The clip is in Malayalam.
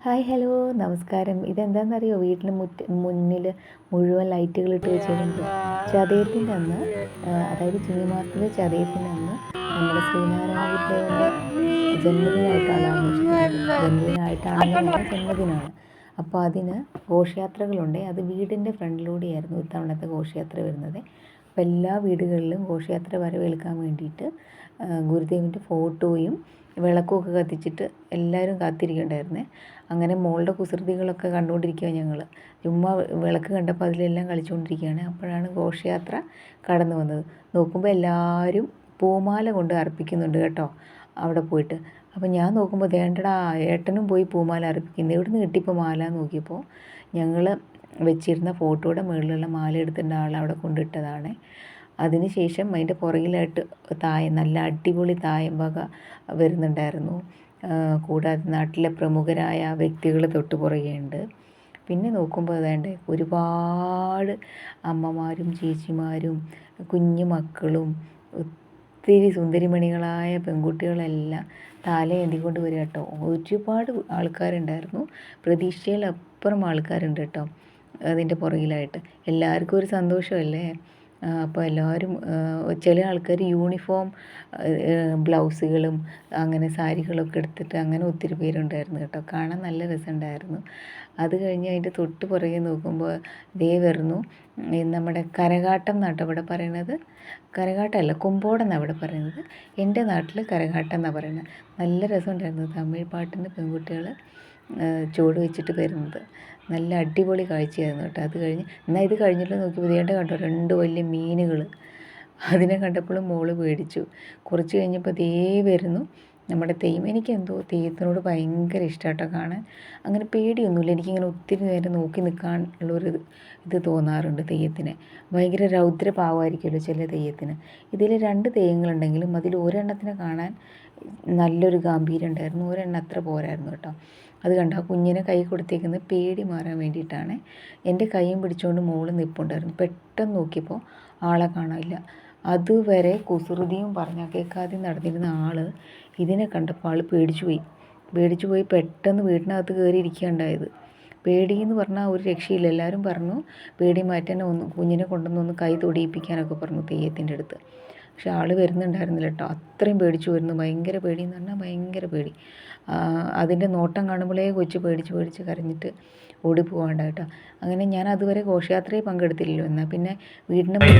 ഹായ് ഹലോ നമസ്കാരം. ഇതെന്താണെന്നറിയോ, വീട്ടിന് മുന്നിൽ മുഴുവൻ ലൈറ്റുകൾ ഇട്ട് വെച്ചിട്ടുണ്ട്. ചതയത്തിൻ്റെ അന്ന്, അതായത് ചിങ്ങമാസത്തിലെ ചതയത്തിൻ്റെ അന്ന് നമ്മുടെ ശ്രീനാരായണ ഗുരുദേവൻ്റെ ജന്മദിനമായിട്ടാണ് ആഘോഷിക്കുന്നത്. ജന്മദിനമായിട്ടാണെന്ന് ജന്മദിനമാണ്. അപ്പോൾ അതിന് ഘോഷയാത്രകളുണ്ട്. അത് വീടിൻ്റെ ഫ്രണ്ടിലൂടെയായിരുന്നു ഇത്തവണത്തെ ഘോഷയാത്ര വരുന്നത്. അപ്പോൾ എല്ലാ വീടുകളിലും ഘോഷയാത്ര വരവേൽക്കാൻ വേണ്ടിയിട്ട് ഗുരുദേവൻ്റെ ഫോട്ടോയും വിളക്കുമൊക്കെ കത്തിച്ചിട്ട് എല്ലാവരും കാത്തിരിക്കണ്ടായിരുന്നേ. അങ്ങനെ മോളുടെ കുസൃതികളൊക്കെ കണ്ടുകൊണ്ടിരിക്കുക ഞങ്ങൾ. ചുമ്മാ വിളക്ക് കണ്ടപ്പോൾ അതിലെല്ലാം കളിച്ചുകൊണ്ടിരിക്കുകയാണ്. അപ്പോഴാണ് ഘോഷയാത്ര കടന്നു വന്നത്. നോക്കുമ്പോൾ എല്ലാവരും പൂമാല കൊണ്ട് അർപ്പിക്കുന്നുണ്ട് കേട്ടോ അവിടെ പോയിട്ട്. അപ്പോൾ ഞാൻ നോക്കുമ്പോൾ ദേണ്ടടാ ഏട്ടനും പോയി പൂമാല അർപ്പിക്കുന്നു. എവിടെ നിന്ന് കിട്ടിയപ്പോൾ മാല നോക്കിയപ്പോൾ ഞങ്ങൾ വെച്ചിരുന്ന ഫോട്ടോയുടെ മുകളിലുള്ള മാല എടുത്തിട്ട് ആൾ അവിടെ കൊണ്ടിട്ടതാണ്. അതിന് ശേഷം അതിൻ്റെ പുറകിലായിട്ട് നല്ല അടിപൊളി തായമ്പക വരുന്നുണ്ടായിരുന്നു. കൂടാതെ നാട്ടിലെ പ്രമുഖരായ വ്യക്തികൾ തൊട്ട് പുറകെയുണ്ട്. പിന്നെ നോക്കുമ്പോൾ അതേണ്ട ഒരുപാട് അമ്മമാരും ചേച്ചിമാരും കുഞ്ഞു മക്കളും ഒത്തിരി സുന്ദരിമണികളായ പെൺകുട്ടികളെല്ലാം താലയേന്തിക്കൊണ്ട് വരിക കേട്ടോ. ഒരുപാട് ആൾക്കാരുണ്ടായിരുന്നു. പ്രതീക്ഷയിലപ്പുറം ആൾക്കാരുണ്ട് കേട്ടോ അതിൻ്റെ പുറകിലായിട്ട്. എല്ലാവർക്കും ഒരു സന്തോഷമല്ലേ. അപ്പോൾ എല്ലാവരും ചില ആൾക്കാർ യൂണിഫോം ബ്ലൗസുകളും അങ്ങനെ സാരികളൊക്കെ എടുത്തിട്ട് അങ്ങനെ ഒത്തിരി പേരുണ്ടായിരുന്നു കേട്ടോ. കാണാൻ നല്ല രസമുണ്ടായിരുന്നു. അത് കഴിഞ്ഞ് അതിൻ്റെ തൊട്ട് പുറകെ നോക്കുമ്പോൾ ദേ വരുന്നു നമ്മുടെ കരകാട്ടം എന്നാട്ടോ ഇവിടെ പറയുന്നത്. കരകാട്ടമല്ല, കുമ്പോടം എന്നാണ് ഇവിടെ പറയുന്നത്. എൻ്റെ നാട്ടിൽ കരകാട്ടം എന്നാണ് പറയുന്നത്. നല്ല രസമുണ്ടായിരുന്നു. തമിഴ് പാട്ടിൻ്റെ പെൺകുട്ടികൾ ചുവട് വെച്ചിട്ട് വരുന്നത് നല്ല അടിപൊളി കാഴ്ചയായിരുന്നു കേട്ടോ. അത് കഴിഞ്ഞ് എന്നാൽ ഇത് കഴിഞ്ഞിട്ട് നോക്കിയപ്പോൾ ദേണ്ട കണ്ടോ 2 വലിയ മീനുകൾ. അതിനെ കണ്ടപ്പോഴും മോള് പേടിച്ചു. കുറച്ച് കഴിഞ്ഞപ്പോൾ ദേ വരുന്നു നമ്മുടെ തെയ്യം. എനിക്കെന്തോ തെയ്യത്തിനോട് ഭയങ്കര ഇഷ്ടമാട്ടോ കാണാൻ. അങ്ങനെ പേടിയൊന്നുമില്ല. എനിക്കിങ്ങനെ ഒത്തിരി നേരം നോക്കി നിൽക്കാനുള്ളൊരു ഇത് തോന്നാറുണ്ട് തെയ്യത്തിന്. ഭയങ്കര രൗദ്രഭാവമായിരിക്കുമല്ലോ ചില തെയ്യത്തിന്. ഇതിൽ 2 തെയ്യങ്ങളുണ്ടെങ്കിലും അതിൽ ഒരെണ്ണത്തിനെ കാണാൻ നല്ലൊരു ഗാംഭീര്യം ഉണ്ടായിരുന്നു. ഒരെണ്ണം അത്ര പോരായിരുന്നു കേട്ടോ. അത് കണ്ട ആ കുഞ്ഞിനെ കൈ കൊടുത്തേക്കുന്നത് പേടി മാറാൻ വേണ്ടിയിട്ടാണ്. എൻ്റെ കൈയും പിടിച്ചുകൊണ്ട് മോള് നിൽപ്പുണ്ടായിരുന്നു. പെട്ടെന്ന് നോക്കിയപ്പോൾ ആളെ കാണാനില്ല. അതുവരെ കുസൃതിയും പറഞ്ഞാൽ കേൾക്കാതെ നടന്നിരുന്ന ആൾ ഇതിനെ കണ്ടപ്പോൾ ആൾ പേടിച്ചു പോയി പെട്ടെന്ന് വീട്ടിനകത്ത് കയറി ഇരിക്കുകയുണ്ടായത്. പേടിയെന്ന് പറഞ്ഞാൽ ഒരു രക്ഷയില്ല. എല്ലാവരും പറഞ്ഞു പേടി മാറ്റാൻ കുഞ്ഞിനെ കൊണ്ടുവന്നൊന്ന് കൈ തൊടിയിപ്പിക്കാനൊക്കെ പറഞ്ഞു തെയ്യത്തിൻ്റെ അടുത്ത്. പക്ഷെ ആൾ വരുന്നുണ്ടായിരുന്നില്ല കേട്ടോ. അത്രയും പേടിച്ചു വരുന്നു. ഭയങ്കര പേടിയെന്ന് പറഞ്ഞാൽ ഭയങ്കര പേടി. അതിൻ്റെ നോട്ടം കാണുമ്പോഴേ കൊച്ച് പേടിച്ച് കരഞ്ഞിട്ട് ഓടിപ്പോവാണ്ട കേട്ടോ. അങ്ങനെ ഞാൻ അതുവരെ ഘോഷയാത്രയിൽ പങ്കെടുത്തില്ലല്ലോ. എന്നാൽ പിന്നെ വീടിൻ്റെ മുന്നിൽ